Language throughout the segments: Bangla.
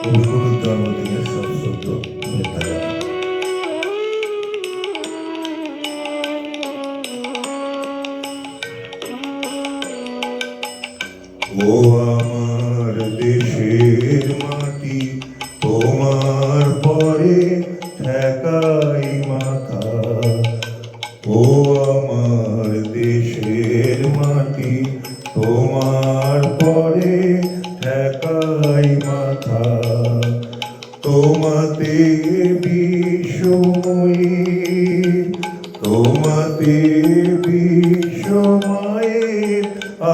কবিগুরুর জন্মদিনের সশ্রদ্ধ শুভেচ্ছা জানাই। ও আমার দেশের মাটি, তোমার পরে ঠেকাই মাথা। ও আমার দেশের মাটি, তোমার পরে ঠেকাই মাথা। তোমাতে বিশ্বময়ী, তোমাতে বিশ্বময়ের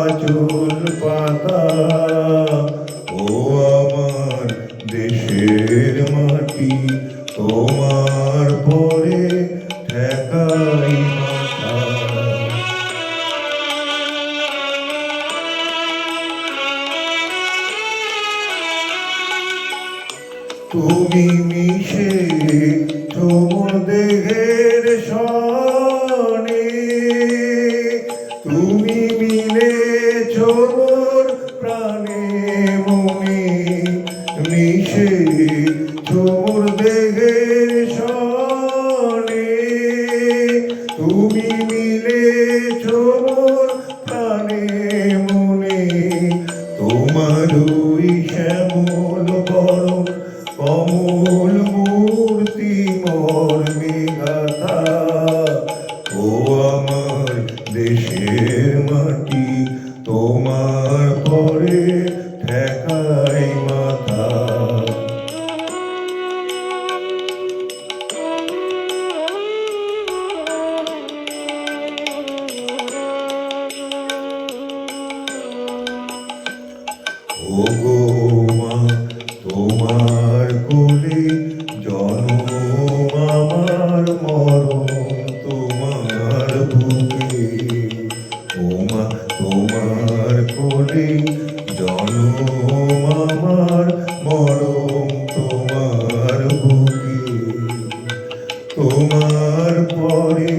আচল পাতা। ও আমার দেশের মাটি, তোমার পরে ঠেকাই মাথা। তুমি মিশে তোমার দেহের সনে, তুমি মিলেছ মোর প্রাণে মনে। মিশে মোর দেহের সনে, তুমি মিলেছ মোর প্রাণে মনে। তোমার ওই শ্যামল বরণ কমল মূর্তি মর্মে গাথা। ও আমার দেশের মাটি, তোমার পরে ঠেকাই মাথা। ও গো মা, তোমার কোলে জনম আমার মরণ তোমার বুকে। ও মা, তোমার কোলে জনম আমার মরণ তোমার বুকে। তোমার পরে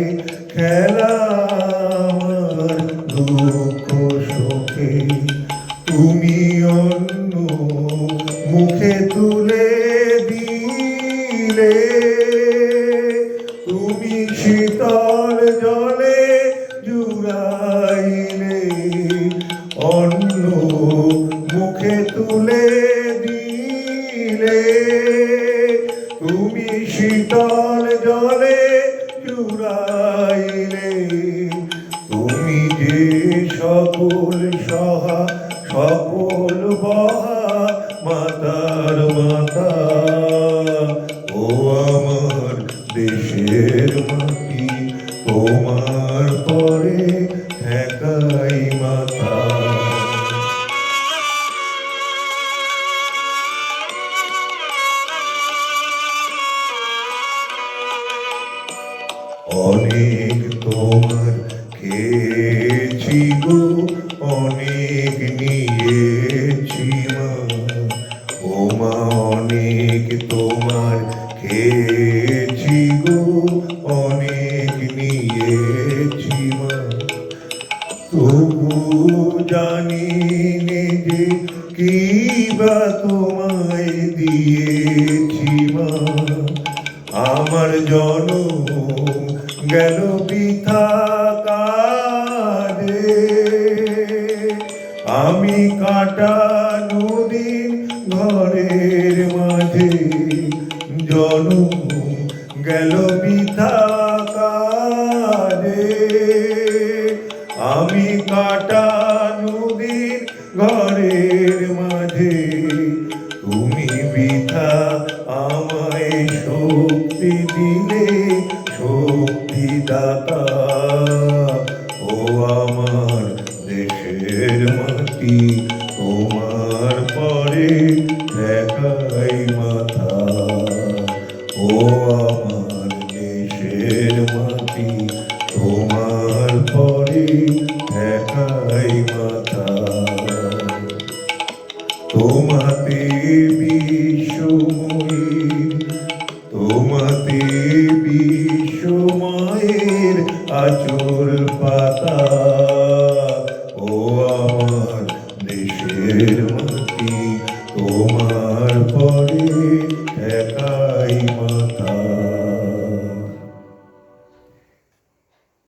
খেলা আমার দুঃখ সুখে। তুমি অন্য মুখে তুলে দিলে, তুমি শীতল জলে জুড়াইলে। অন্য মুখে তুলে দিলে, তুমি শীতল জলে জুড়াইলে। তুমি যে সকল সহা সকল বহা মাতার মাতা। ও আমার দেশের মাটি, তোমার পরে ঠেকাই মাথা। অনেক তোমার খেয়েছি গো, অনেক নিয়েছি মা। ও মা, অনেক তোমার খেয়েছি গো, অনেক নিয়েছি মা। তবু জানি নে যে কি বা তোমায় দিয়েছি মা। আমার জনম গেল বৃথা কাজে, আমি কাটানো দিন ঘরের মাঝে। জনম গেল বৃথা কাজে, আমি কাটানো দিন ঘরের মাঝে। তুমি বৃথা আমায় শক্তি দিলে, শক্তি দাতা। ও আমার দেশের মাটি, তোমার পরে ঠেকাই মাথা।